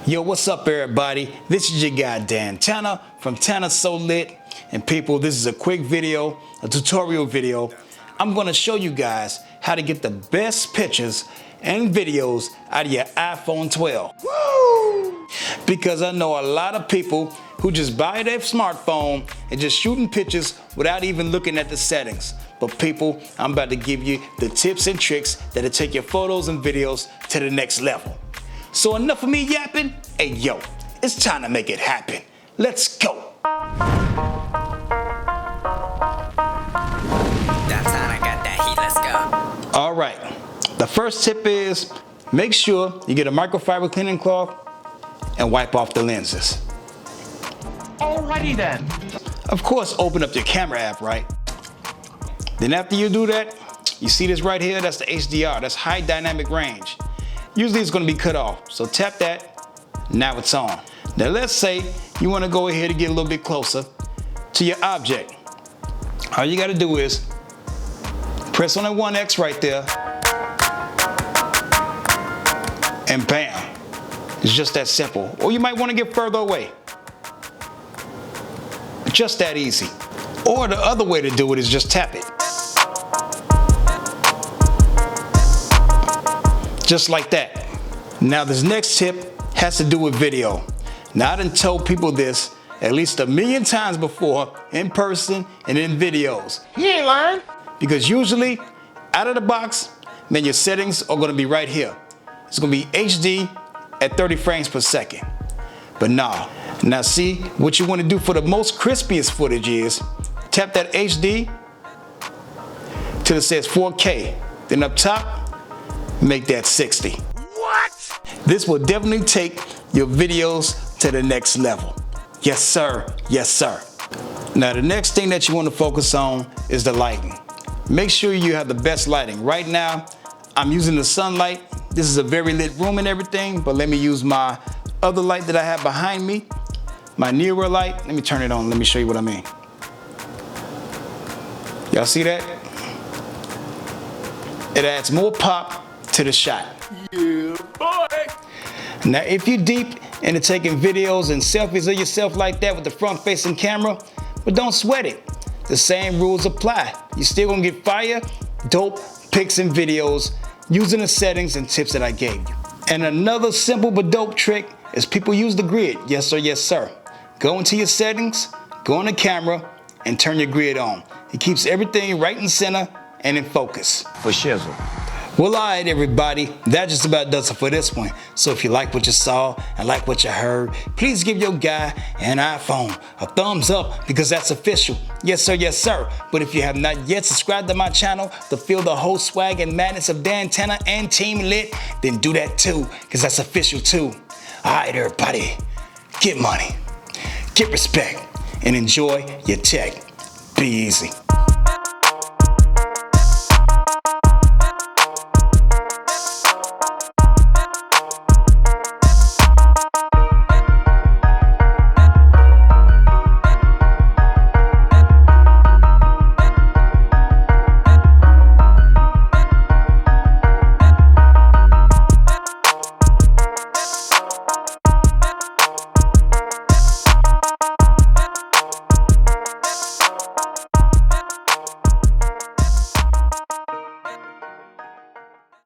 Yo, what's up everybody? This is your guy Tanna from Tanna So Lit. And people, this is a quick video, a tutorial video. I'm gonna show you guys how to get the best pictures and videos out of your iPhone 12. Woo! Because I know a lot of people who just buy their smartphone and just shooting pictures without even looking at the settings. But people, I'm about to give you the tips and tricks that'll take your photos and videos to the next level. So enough of me yapping. Hey yo, it's time to make it happen. Let's go. All right, the first tip is make sure you get a microfiber cleaning cloth and wipe off the lenses. Alrighty then. Of course, open up your camera app, right? Then after you do that, you see this right here, that's the HDR, that's high dynamic range. Usually it's gonna be cut off, so tap that, now it's on. Now let's say you wanna go ahead and get a little bit closer to your object. All you gotta do is press on that 1X right there, and bam, it's just that simple. Or you might wanna get further away. Just that easy. Or the other way to do it is just tap it. Just like that. Now this next tip has to do with video. Now I done told people this at least 1,000,000 times before, in person and in videos. You ain't lying. Because usually, out of the box, man, your settings are gonna be right here. It's gonna be HD at 30 frames per second. But nah, now see, what you wanna do for the most crispiest footage is, tap that HD till it says 4K. Then up top, make that 60. What? This will definitely take your videos to the next level. Yes sir, yes sir. Now the next thing that you want to focus on is the lighting. Make sure you have the best lighting. Right now, I'm using the sunlight. This is a very lit room and everything, but let me use my other light that I have behind me, my nearer light. Let me turn it on, let me show you what I mean. Y'all see that? It adds more pop to the shot. Yeah, boy. Now if you're deep into taking videos and selfies of yourself like that with the front facing camera, but don't sweat it. The same rules apply. You're still gonna get fire, dope pics and videos using the settings and tips that I gave you. And another simple but dope trick is people use the grid. Yes sir, yes sir. Go into your settings, go on the camera, and turn your grid on. It keeps everything right in center and in focus. For shizzle. Well, all right, everybody, that just about does it for this one. So if you like what you saw and like what you heard, please give your guy an iPhone a thumbs up because that's official. Yes, sir, yes, sir. But if you have not yet subscribed to my channel to feel the whole swag and madness of Tanna and Team Lit, then do that too because that's official too. All right, everybody, get money, get respect, and enjoy your tech. Be easy.